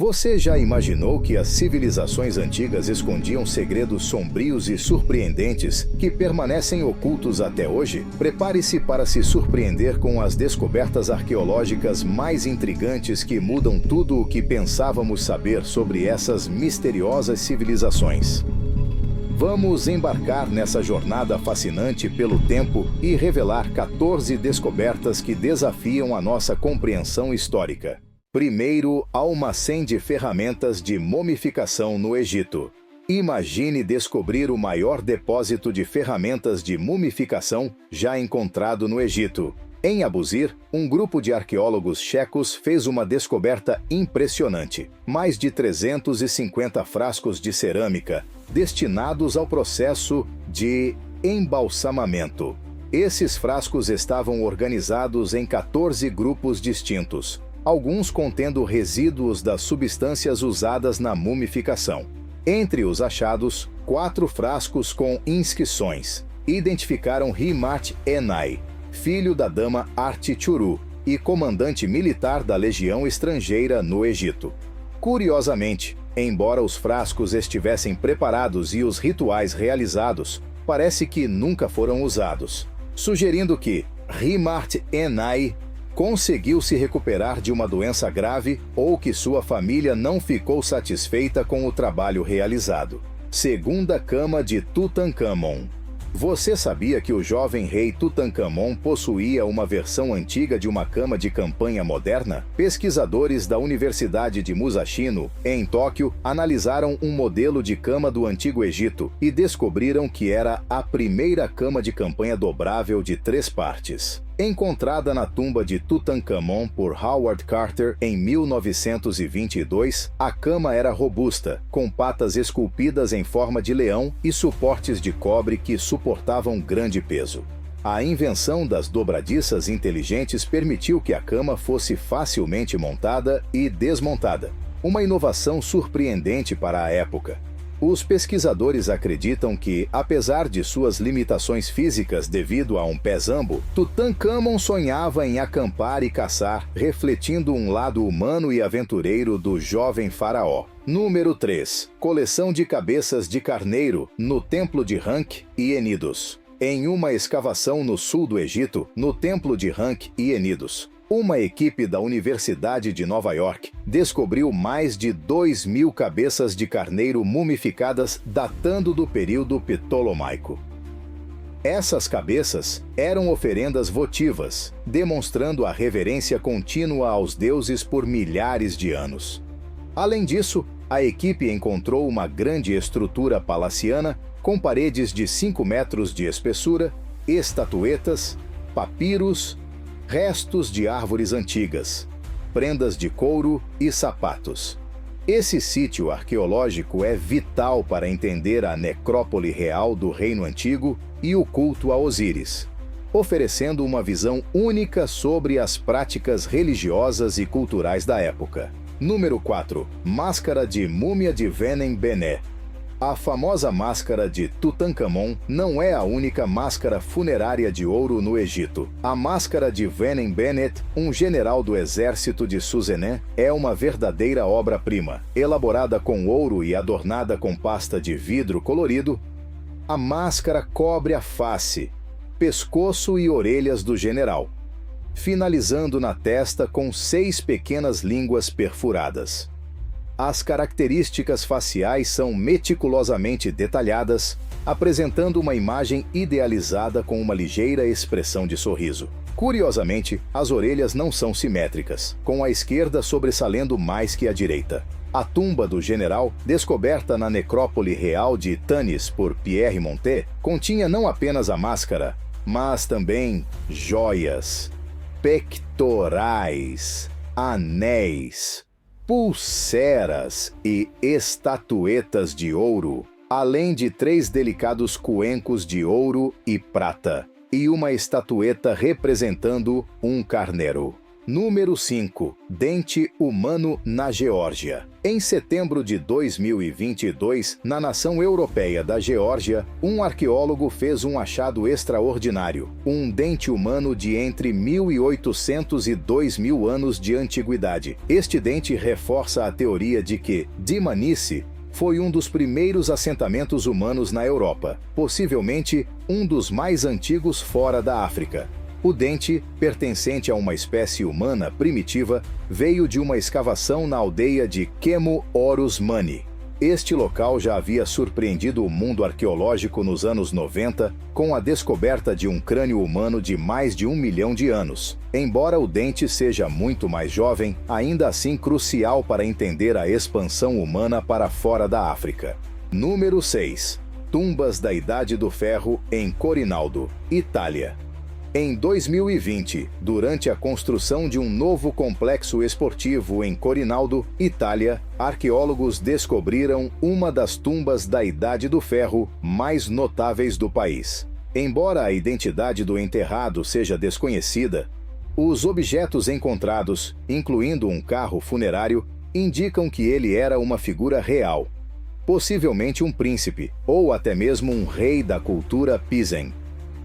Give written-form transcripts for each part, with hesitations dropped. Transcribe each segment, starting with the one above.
Você já imaginou que as civilizações antigas escondiam segredos sombrios e surpreendentes que permanecem ocultos até hoje? Prepare-se para se surpreender com as descobertas arqueológicas mais intrigantes que mudam tudo o que pensávamos saber sobre essas misteriosas civilizações. Vamos embarcar nessa jornada fascinante pelo tempo e revelar 14 descobertas que desafiam a nossa compreensão histórica. Primeiro, almacém de ferramentas de mumificação no Egito. Imagine descobrir o maior depósito de ferramentas de mumificação já encontrado no Egito. Em Abusir, um grupo de arqueólogos checos fez uma descoberta impressionante. Mais de 350 frascos de cerâmica destinados ao processo de embalsamamento. Esses frascos estavam organizados em 14 grupos distintos, alguns contendo resíduos das substâncias usadas na mumificação. Entre os achados, 4 frascos com inscrições identificaram Himart Enai, filho da dama Artichuru e comandante militar da legião estrangeira no Egito. Curiosamente, embora os frascos estivessem preparados e os rituais realizados, parece que nunca foram usados, sugerindo que Himart Enai conseguiu se recuperar de uma doença grave ou que sua família não ficou satisfeita com o trabalho realizado. Segunda cama de Tutankhamon. Você sabia que o jovem rei Tutankhamon possuía uma versão antiga de uma cama de campanha moderna? Pesquisadores da Universidade de Musashino, em Tóquio, analisaram um modelo de cama do Antigo Egito e descobriram que era a primeira cama de campanha dobrável de 3 partes. Encontrada na tumba de Tutankhamon por Howard Carter em 1922, a cama era robusta, com patas esculpidas em forma de leão e suportes de cobre que suportavam grande peso. A invenção das dobradiças inteligentes permitiu que a cama fosse facilmente montada e desmontada, uma inovação surpreendente para a época. Os pesquisadores acreditam que, apesar de suas limitações físicas devido a um pé zambo, Tutankhamon sonhava em acampar e caçar, refletindo um lado humano e aventureiro do jovem faraó. Número 3. Coleção de cabeças de carneiro no Templo de Ankh e Enidos. Em uma escavação no sul do Egito, no Templo de Ankh e Enidos, uma equipe da Universidade de Nova York descobriu mais de 2.000 cabeças de carneiro mumificadas datando do período ptolomaico. Essas cabeças eram oferendas votivas, demonstrando a reverência contínua aos deuses por milhares de anos. Além disso, a equipe encontrou uma grande estrutura palaciana com paredes de 5 metros de espessura, estatuetas, papiros, restos de árvores antigas, prendas de couro e sapatos. Esse sítio arqueológico é vital para entender a necrópole real do Reino Antigo e o culto a Osíris, oferecendo uma visão única sobre as práticas religiosas e culturais da época. Número 4. Máscara de múmia de Venem Bené. A famosa máscara de Tutankhamon não é a única máscara funerária de ouro no Egito. A máscara de Venem Bennett, um general do exército de Suzenem, é uma verdadeira obra-prima. Elaborada com ouro e adornada com pasta de vidro colorido, a máscara cobre a face, pescoço e orelhas do general, finalizando na testa com 6 pequenas línguas perfuradas. As características faciais são meticulosamente detalhadas, apresentando uma imagem idealizada com uma ligeira expressão de sorriso. Curiosamente, as orelhas não são simétricas, com a esquerda sobressalendo mais que a direita. A tumba do general, descoberta na necrópole real de Tanis por Pierre Montet, continha não apenas a máscara, mas também joias, pectorais, anéis, pulseras e estatuetas de ouro, além de 3 delicados cuencos de ouro e prata, e uma estatueta representando um carneiro. Número 5. Dente humano na Geórgia. Em setembro de 2022, na nação europeia da Geórgia, um arqueólogo fez um achado extraordinário: um dente humano de entre 1.800 e 2.000 anos de antiguidade. Este dente reforça a teoria de que Dmanisi foi um dos primeiros assentamentos humanos na Europa, possivelmente um dos mais antigos fora da África. O dente, pertencente a uma espécie humana primitiva, veio de uma escavação na aldeia de Kemo Horus Mani. Este local já havia surpreendido o mundo arqueológico nos anos 90 com a descoberta de um crânio humano de mais de 1 milhão de anos. Embora o dente seja muito mais jovem, ainda assim crucial para entender a expansão humana para fora da África. Número 6. Tumbas da Idade do Ferro em Corinaldo, Itália. Em 2020, durante a construção de um novo complexo esportivo em Corinaldo, Itália, arqueólogos descobriram uma das tumbas da Idade do Ferro mais notáveis do país. Embora a identidade do enterrado seja desconhecida, os objetos encontrados, incluindo um carro funerário, indicam que ele era uma figura real, possivelmente um príncipe, ou até mesmo um rei da cultura Pizen.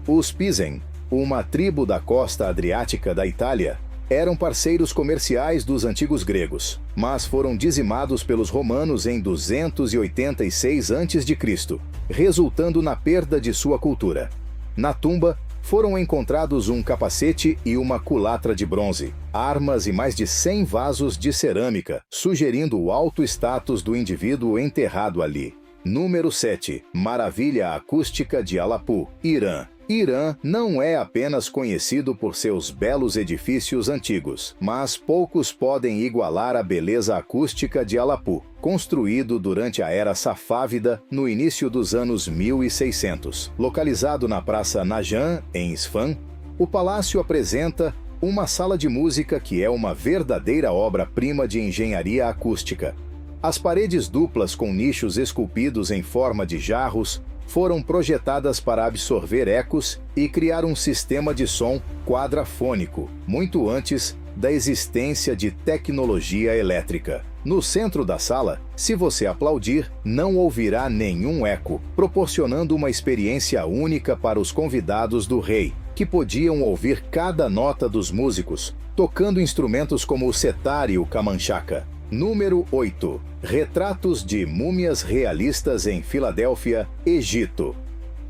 Os Pizen, uma tribo da costa adriática da Itália, eram parceiros comerciais dos antigos gregos, mas foram dizimados pelos romanos em 286 a.C., resultando na perda de sua cultura. Na tumba, foram encontrados um capacete e uma culatra de bronze, armas e mais de 100 vasos de cerâmica, sugerindo o alto status do indivíduo enterrado ali. Número 7. Maravilha acústica de Alapu, Irã. Irã não é apenas conhecido por seus belos edifícios antigos, mas poucos podem igualar a beleza acústica de Alapu, construído durante a Era Safávida no início dos anos 1600. Localizado na Praça Najan, em Isfahn, o palácio apresenta uma sala de música que é uma verdadeira obra-prima de engenharia acústica. As paredes duplas com nichos esculpidos em forma de jarros foram projetadas para absorver ecos e criar um sistema de som quadrafônico, muito antes da existência de tecnologia elétrica. No centro da sala, se você aplaudir, não ouvirá nenhum eco, proporcionando uma experiência única para os convidados do rei, que podiam ouvir cada nota dos músicos, tocando instrumentos como o setar e o kamanchaka. Número 8. Retratos de múmias realistas em Filadélfia, Egito.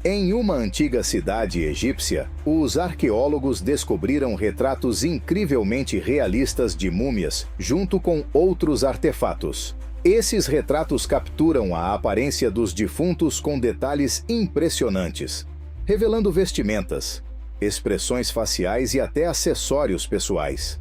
Em uma antiga cidade egípcia, os arqueólogos descobriram retratos incrivelmente realistas de múmias, junto com outros artefatos. Esses retratos capturam a aparência dos defuntos com detalhes impressionantes, revelando vestimentas, expressões faciais e até acessórios pessoais.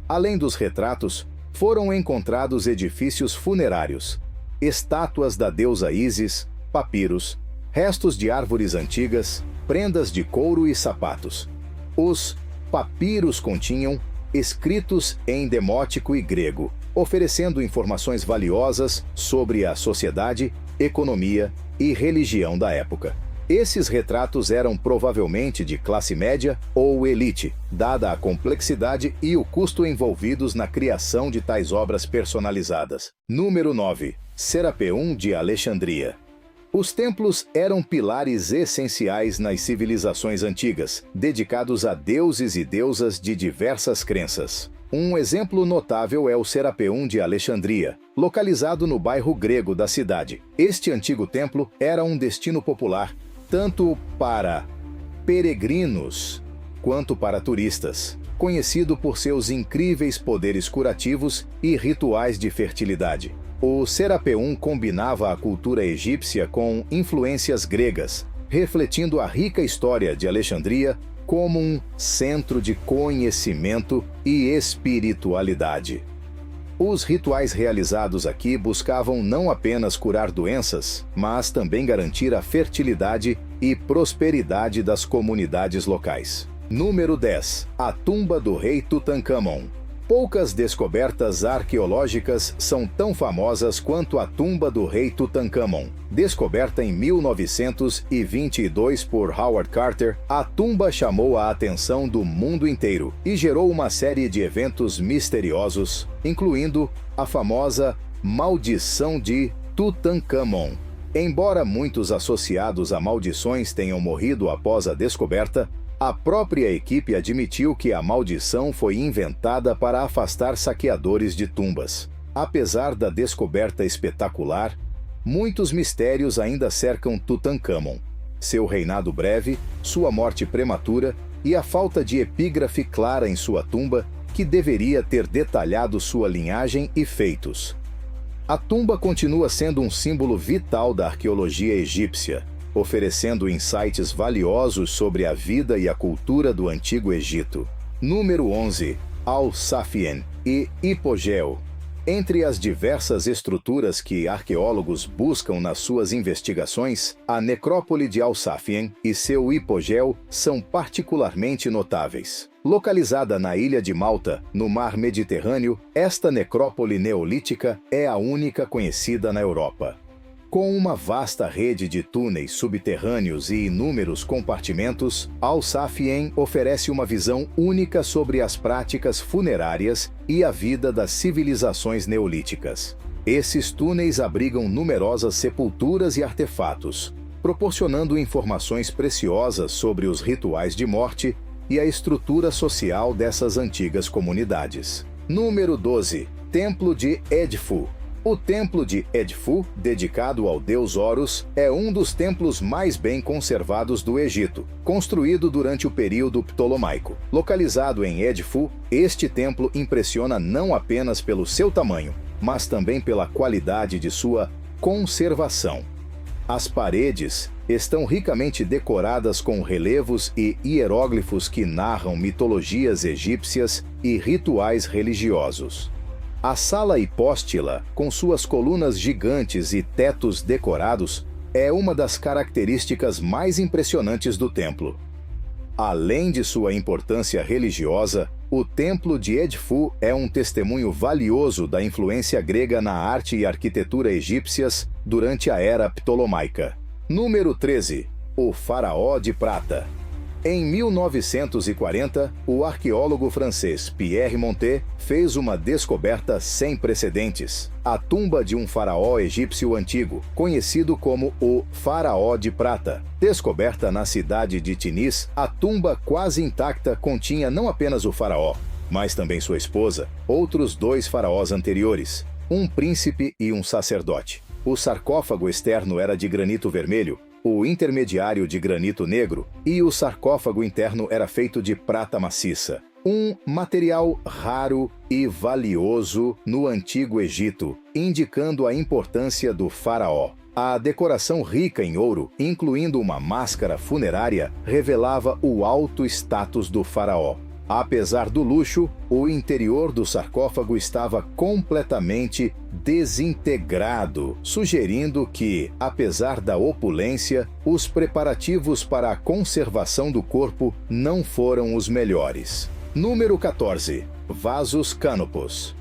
Além dos retratos, foram encontrados edifícios funerários, estátuas da deusa Ísis, papiros, restos de árvores antigas, prendas de couro e sapatos. Os papiros continham escritos em demótico e grego, oferecendo informações valiosas sobre a sociedade, economia e religião da época. Esses retratos eram provavelmente de classe média ou elite, dada a complexidade e o custo envolvidos na criação de tais obras personalizadas. Número 9. Serapeum de Alexandria. Os templos eram pilares essenciais nas civilizações antigas, dedicados a deuses e deusas de diversas crenças. Um exemplo notável é o Serapeum de Alexandria, localizado no bairro grego da cidade. Este antigo templo era um destino popular, tanto para peregrinos quanto para turistas, conhecido por seus incríveis poderes curativos e rituais de fertilidade. O Serapeum combinava a cultura egípcia com influências gregas, refletindo a rica história de Alexandria como um centro de conhecimento e espiritualidade. Os rituais realizados aqui buscavam não apenas curar doenças, mas também garantir a fertilidade e prosperidade das comunidades locais. Número 10. A tumba do rei Tutancâmon. Poucas descobertas arqueológicas são tão famosas quanto a tumba do rei Tutancâmon. Descoberta em 1922 por Howard Carter, a tumba chamou a atenção do mundo inteiro e gerou uma série de eventos misteriosos, incluindo a famosa Maldição de Tutancâmon. Embora muitos associados a maldições tenham morrido após a descoberta, a própria equipe admitiu que a maldição foi inventada para afastar saqueadores de tumbas. Apesar da descoberta espetacular, muitos mistérios ainda cercam Tutancâmon. Seu reinado breve, sua morte prematura e a falta de epígrafe clara em sua tumba, que deveria ter detalhado sua linhagem e feitos. A tumba continua sendo um símbolo vital da arqueologia egípcia, oferecendo insights valiosos sobre a vida e a cultura do Antigo Egito. Número 11. Al-Safien e Hipogeu. Entre as diversas estruturas que arqueólogos buscam nas suas investigações, a necrópole de Al-Safien e seu hipogeu são particularmente notáveis. Localizada na ilha de Malta, no mar Mediterrâneo, esta necrópole neolítica é a única conhecida na Europa. Com uma vasta rede de túneis subterrâneos e inúmeros compartimentos, Al-Safien oferece uma visão única sobre as práticas funerárias e a vida das civilizações neolíticas. Esses túneis abrigam numerosas sepulturas e artefatos, proporcionando informações preciosas sobre os rituais de morte e a estrutura social dessas antigas comunidades. Número 12. Templo de Edfu. O Templo de Edfu, dedicado ao deus Horus, é um dos templos mais bem conservados do Egito, construído durante o período ptolomaico. Localizado em Edfu, este templo impressiona não apenas pelo seu tamanho, mas também pela qualidade de sua conservação. As paredes estão ricamente decoradas com relevos e hieróglifos que narram mitologias egípcias e rituais religiosos. A sala hipóstila, com suas colunas gigantes e tetos decorados, é uma das características mais impressionantes do templo. Além de sua importância religiosa, o Templo de Edfu é um testemunho valioso da influência grega na arte e arquitetura egípcias durante a era ptolomaica. Número 13. O Faraó de Prata. Em 1940, o arqueólogo francês Pierre Montet fez uma descoberta sem precedentes: a tumba de um faraó egípcio antigo, conhecido como o Faraó de Prata. Descoberta na cidade de Tinis, a tumba quase intacta continha não apenas o faraó, mas também sua esposa, outros 2 faraós anteriores, um príncipe e um sacerdote. O sarcófago externo era de granito vermelho, o intermediário de granito negro e o sarcófago interno era feito de prata maciça, um material raro e valioso no Antigo Egito, indicando a importância do faraó. A decoração rica em ouro, incluindo uma máscara funerária, revelava o alto status do faraó. Apesar do luxo, o interior do sarcófago estava completamente desintegrado, sugerindo que, apesar da opulência, os preparativos para a conservação do corpo não foram os melhores. Número 14. Vasos Canopus.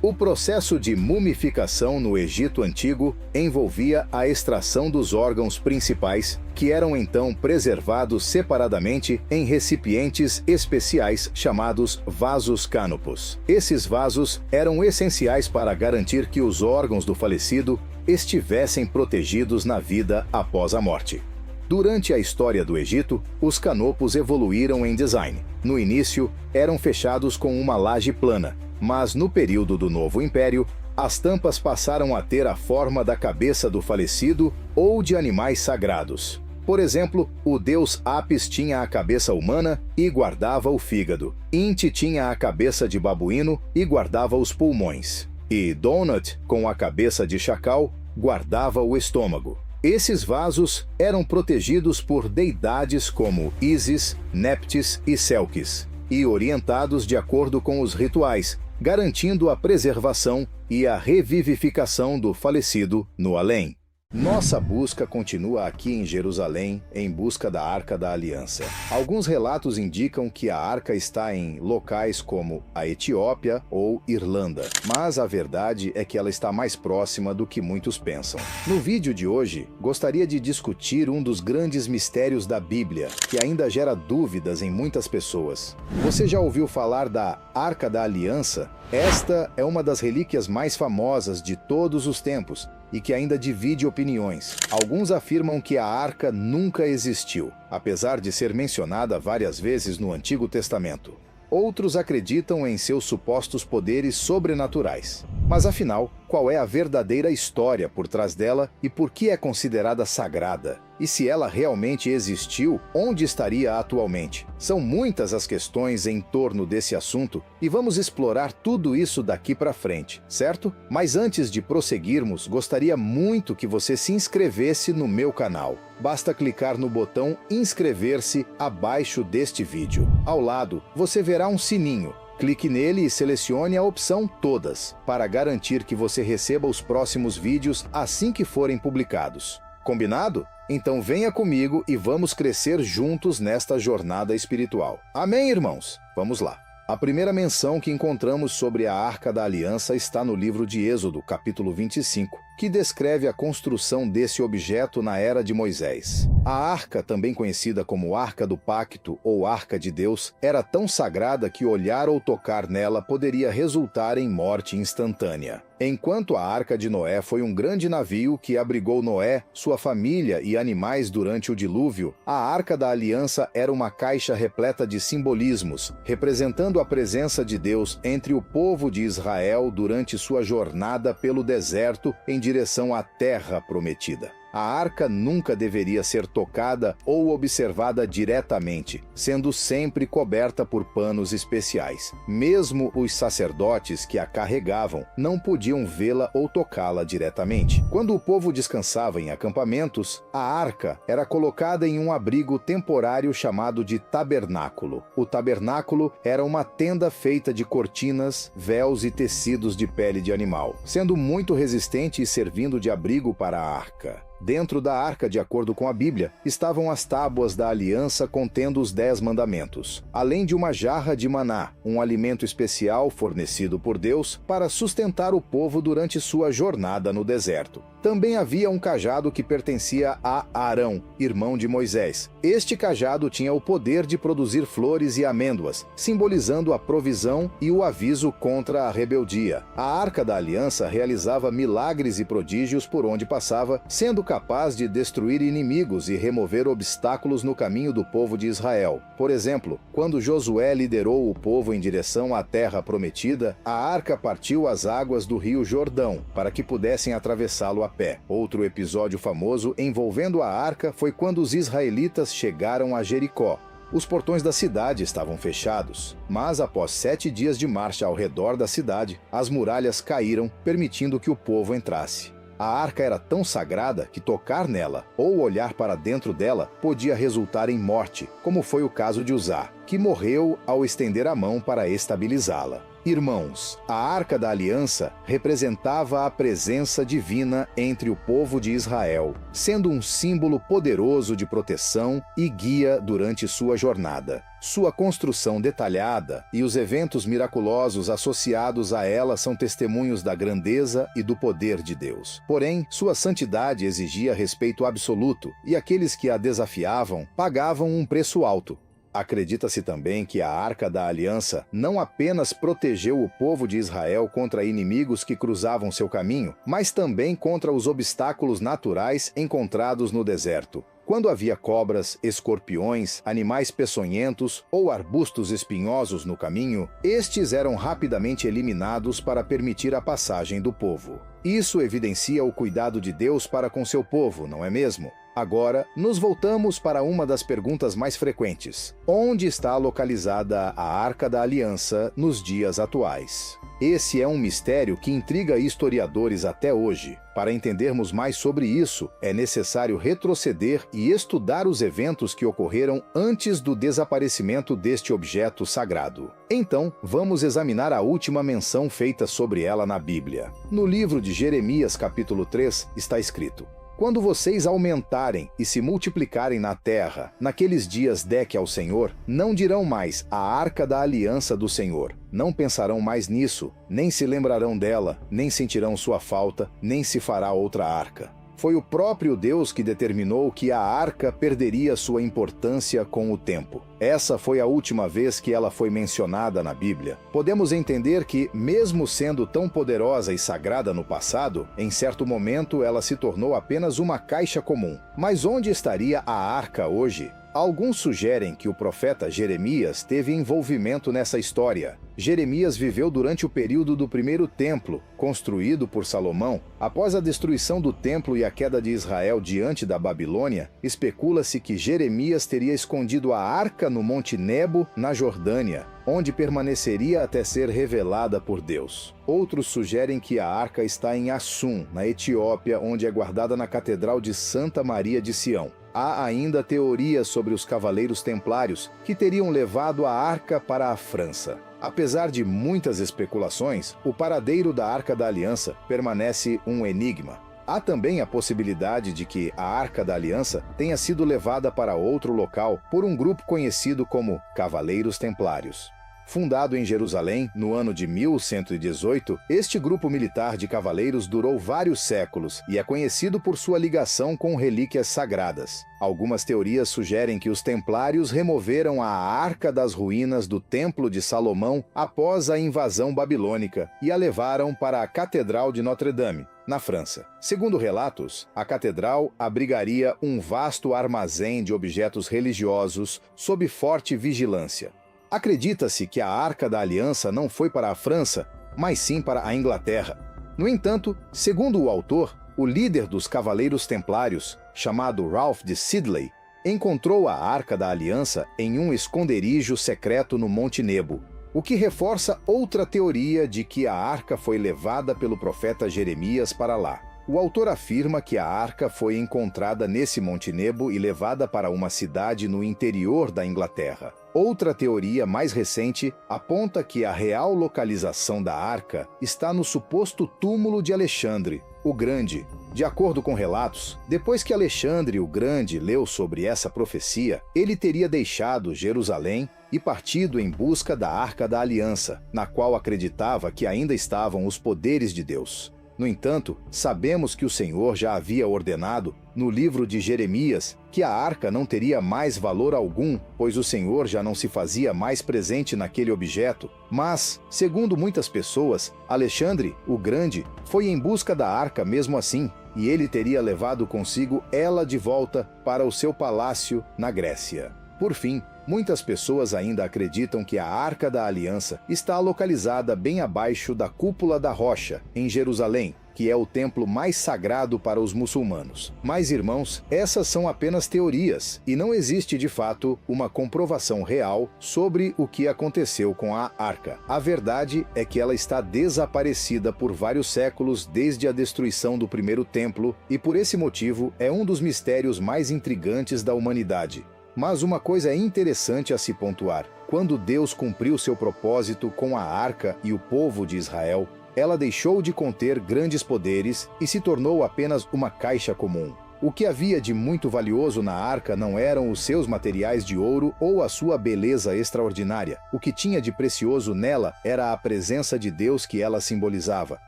O processo de mumificação no Egito Antigo envolvia a extração dos órgãos principais, que eram então preservados separadamente em recipientes especiais chamados vasos canopus. Esses vasos eram essenciais para garantir que os órgãos do falecido estivessem protegidos na vida após a morte. Durante a história do Egito, os canopus evoluíram em design. No início, eram fechados com uma laje plana, mas no período do Novo Império, as tampas passaram a ter a forma da cabeça do falecido ou de animais sagrados. Por exemplo, o deus Apis tinha a cabeça humana e guardava o fígado. Inti tinha a cabeça de babuíno e guardava os pulmões. E Donut, com a cabeça de chacal, guardava o estômago. Esses vasos eram protegidos por deidades como Ísis, Néptis e Selkis, e orientados de acordo com os rituais, garantindo a preservação e a revivificação do falecido no além. Nossa busca continua aqui em Jerusalém, em busca da Arca da Aliança. Alguns relatos indicam que a arca está em locais como a Etiópia ou Irlanda, mas a verdade é que ela está mais próxima do que muitos pensam. No vídeo de hoje, gostaria de discutir um dos grandes mistérios da Bíblia, que ainda gera dúvidas em muitas pessoas. Você já ouviu falar da Arca da Aliança? Esta é uma das relíquias mais famosas de todos os tempos e que ainda divide opiniões. Alguns afirmam que a arca nunca existiu, apesar de ser mencionada várias vezes no Antigo Testamento. Outros acreditam em seus supostos poderes sobrenaturais. Mas afinal, qual é a verdadeira história por trás dela e por que é considerada sagrada? E se ela realmente existiu, onde estaria atualmente? São muitas as questões em torno desse assunto e vamos explorar tudo isso daqui para frente, certo? Mas antes de prosseguirmos, gostaria muito que você se inscrevesse no meu canal. Basta clicar no botão inscrever-se abaixo deste vídeo. Ao lado, você verá um sininho. Clique nele e selecione a opção Todas, para garantir que você receba os próximos vídeos assim que forem publicados. Combinado? Então venha comigo e vamos crescer juntos nesta jornada espiritual. Amém, irmãos? Vamos lá. A primeira menção que encontramos sobre a Arca da Aliança está no livro de Êxodo, capítulo 25, que descreve a construção desse objeto na era de Moisés. A arca, também conhecida como Arca do Pacto ou Arca de Deus, era tão sagrada que olhar ou tocar nela poderia resultar em morte instantânea. Enquanto a Arca de Noé foi um grande navio que abrigou Noé, sua família e animais durante o dilúvio, a Arca da Aliança era uma caixa repleta de simbolismos, representando a presença de Deus entre o povo de Israel durante sua jornada pelo deserto em direção à Terra Prometida. A arca nunca deveria ser tocada ou observada diretamente, sendo sempre coberta por panos especiais. Mesmo os sacerdotes que a carregavam não podiam vê-la ou tocá-la diretamente. Quando o povo descansava em acampamentos, a arca era colocada em um abrigo temporário chamado de tabernáculo. O tabernáculo era uma tenda feita de cortinas, véus e tecidos de pele de animal, sendo muito resistente e servindo de abrigo para a arca. Dentro da arca, de acordo com a Bíblia, estavam as tábuas da aliança contendo os 10 mandamentos, além de uma jarra de maná, um alimento especial fornecido por Deus para sustentar o povo durante sua jornada no deserto. Também havia um cajado que pertencia a Arão, irmão de Moisés. Este cajado tinha o poder de produzir flores e amêndoas, simbolizando a provisão e o aviso contra a rebeldia. A Arca da Aliança realizava milagres e prodígios por onde passava, sendo capaz de destruir inimigos e remover obstáculos no caminho do povo de Israel. Por exemplo, quando Josué liderou o povo em direção à Terra Prometida, a arca partiu as águas do rio Jordão para que pudessem atravessá-lo a pé. Outro episódio famoso envolvendo a arca foi quando os israelitas chegaram a Jericó. Os portões da cidade estavam fechados, mas após 7 dias de marcha ao redor da cidade, as muralhas caíram, permitindo que o povo entrasse. A arca era tão sagrada que tocar nela ou olhar para dentro dela podia resultar em morte, como foi o caso de Uzá, que morreu ao estender a mão para estabilizá-la. Irmãos, a Arca da Aliança representava a presença divina entre o povo de Israel, sendo um símbolo poderoso de proteção e guia durante sua jornada. Sua construção detalhada e os eventos miraculosos associados a ela são testemunhos da grandeza e do poder de Deus. Porém, sua santidade exigia respeito absoluto, e aqueles que a desafiavam pagavam um preço alto. Acredita-se também que a Arca da Aliança não apenas protegeu o povo de Israel contra inimigos que cruzavam seu caminho, mas também contra os obstáculos naturais encontrados no deserto. Quando havia cobras, escorpiões, animais peçonhentos ou arbustos espinhosos no caminho, estes eram rapidamente eliminados para permitir a passagem do povo. Isso evidencia o cuidado de Deus para com seu povo, não é mesmo? Agora, nos voltamos para uma das perguntas mais frequentes. Onde está localizada a Arca da Aliança nos dias atuais? Esse é um mistério que intriga historiadores até hoje. Para entendermos mais sobre isso, é necessário retroceder e estudar os eventos que ocorreram antes do desaparecimento deste objeto sagrado. Então, vamos examinar a última menção feita sobre ela na Bíblia. No livro de Jeremias, capítulo 3, está escrito: Quando vocês aumentarem e se multiplicarem na terra, naqueles dias deque ao Senhor, não dirão mais a arca da aliança do Senhor. Não pensarão mais nisso, nem se lembrarão dela, nem sentirão sua falta, nem se fará outra arca. Foi o próprio Deus que determinou que a arca perderia sua importância com o tempo. Essa foi a última vez que ela foi mencionada na Bíblia. Podemos entender que, mesmo sendo tão poderosa e sagrada no passado, em certo momento ela se tornou apenas uma caixa comum. Mas onde estaria a arca hoje? Alguns sugerem que o profeta Jeremias teve envolvimento nessa história. Jeremias viveu durante o período do primeiro templo, construído por Salomão. Após a destruição do templo e a queda de Israel diante da Babilônia, especula-se que Jeremias teria escondido a arca no Monte Nebo, na Jordânia, onde permaneceria até ser revelada por Deus. Outros sugerem que a arca está em Assum, na Etiópia, onde é guardada na Catedral de Santa Maria de Sião. Há ainda teorias sobre os Cavaleiros Templários, que teriam levado a arca para a França. Apesar de muitas especulações, o paradeiro da Arca da Aliança permanece um enigma. Há também a possibilidade de que a Arca da Aliança tenha sido levada para outro local por um grupo conhecido como Cavaleiros Templários. Fundado em Jerusalém no ano de 1118, este grupo militar de cavaleiros durou vários séculos e é conhecido por sua ligação com relíquias sagradas. Algumas teorias sugerem que os templários removeram a arca das ruínas do Templo de Salomão após a invasão babilônica e a levaram para a Catedral de Notre-Dame, na França. Segundo relatos, a catedral abrigaria um vasto armazém de objetos religiosos sob forte vigilância. Acredita-se que a Arca da Aliança não foi para a França, mas sim para a Inglaterra. No entanto, segundo o autor, o líder dos Cavaleiros Templários, chamado Ralph de Sidley, encontrou a Arca da Aliança em um esconderijo secreto no Monte Nebo, o que reforça outra teoria de que a arca foi levada pelo profeta Jeremias para lá. O autor afirma que a arca foi encontrada nesse Monte Nebo e levada para uma cidade no interior da Inglaterra. Outra teoria mais recente aponta que a real localização da arca está no suposto túmulo de Alexandre, o Grande. De acordo com relatos, depois que Alexandre o Grande leu sobre essa profecia, ele teria deixado Jerusalém e partido em busca da Arca da Aliança, na qual acreditava que ainda estavam os poderes de Deus. No entanto, sabemos que o Senhor já havia ordenado, no livro de Jeremias, que a arca não teria mais valor algum, pois o Senhor já não se fazia mais presente naquele objeto. Mas, segundo muitas pessoas, Alexandre, o Grande, foi em busca da arca mesmo assim, e ele teria levado consigo ela de volta para o seu palácio na Grécia. Por fim, muitas pessoas ainda acreditam que a Arca da Aliança está localizada bem abaixo da Cúpula da Rocha, em Jerusalém, que é o templo mais sagrado para os muçulmanos. Mas, irmãos, essas são apenas teorias e não existe, de fato, uma comprovação real sobre o que aconteceu com a arca. A verdade é que ela está desaparecida por vários séculos desde a destruição do primeiro templo e, por esse motivo, é um dos mistérios mais intrigantes da humanidade. Mas uma coisa interessante a se pontuar: quando Deus cumpriu seu propósito com a arca e o povo de Israel, ela deixou de conter grandes poderes e se tornou apenas uma caixa comum. O que havia de muito valioso na arca não eram os seus materiais de ouro ou a sua beleza extraordinária. O que tinha de precioso nela era a presença de Deus que ela simbolizava.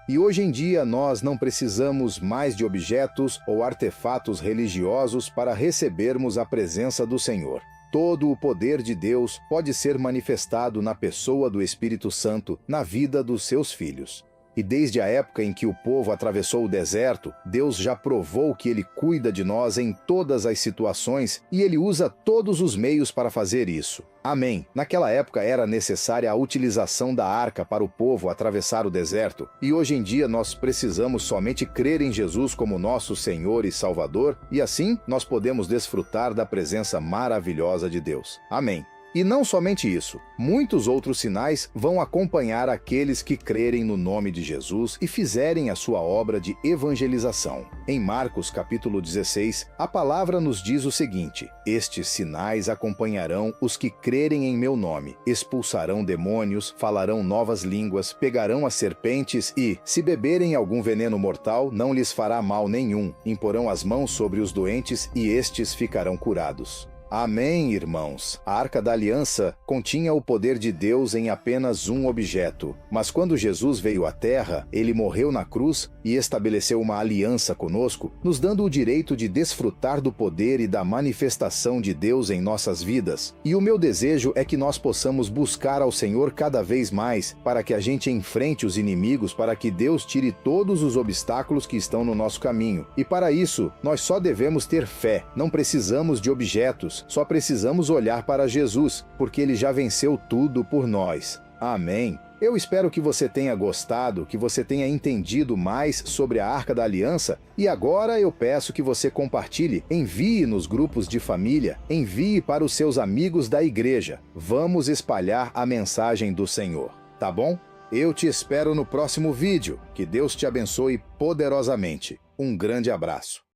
E hoje em dia nós não precisamos mais de objetos ou artefatos religiosos para recebermos a presença do Senhor. Todo o poder de Deus pode ser manifestado na pessoa do Espírito Santo, na vida dos seus filhos. E desde a época em que o povo atravessou o deserto, Deus já provou que Ele cuida de nós em todas as situações e Ele usa todos os meios para fazer isso. Amém. Naquela época era necessária a utilização da arca para o povo atravessar o deserto, e hoje em dia nós precisamos somente crer em Jesus como nosso Senhor e Salvador, e assim nós podemos desfrutar da presença maravilhosa de Deus. Amém. E não somente isso, muitos outros sinais vão acompanhar aqueles que crerem no nome de Jesus e fizerem a sua obra de evangelização. Em Marcos capítulo 16, a palavra nos diz o seguinte: estes sinais acompanharão os que crerem em meu nome, expulsarão demônios, falarão novas línguas, pegarão as serpentes e, se beberem algum veneno mortal, não lhes fará mal nenhum, imporão as mãos sobre os doentes e estes ficarão curados. Amém, irmãos. A Arca da Aliança continha o poder de Deus em apenas um objeto. Mas quando Jesus veio à Terra, ele morreu na cruz e estabeleceu uma aliança conosco, nos dando o direito de desfrutar do poder e da manifestação de Deus em nossas vidas. E o meu desejo é que nós possamos buscar ao Senhor cada vez mais, para que a gente enfrente os inimigos, para que Deus tire todos os obstáculos que estão no nosso caminho. E para isso, nós só devemos ter fé, não precisamos de objetos. Só precisamos olhar para Jesus, porque ele já venceu tudo por nós. Amém. Eu espero que você tenha gostado, que você tenha entendido mais sobre a Arca da Aliança, e agora eu peço que você compartilhe, envie nos grupos de família, envie para os seus amigos da igreja. Vamos espalhar a mensagem do Senhor, tá bom? Eu te espero no próximo vídeo. Que Deus te abençoe poderosamente. Um grande abraço.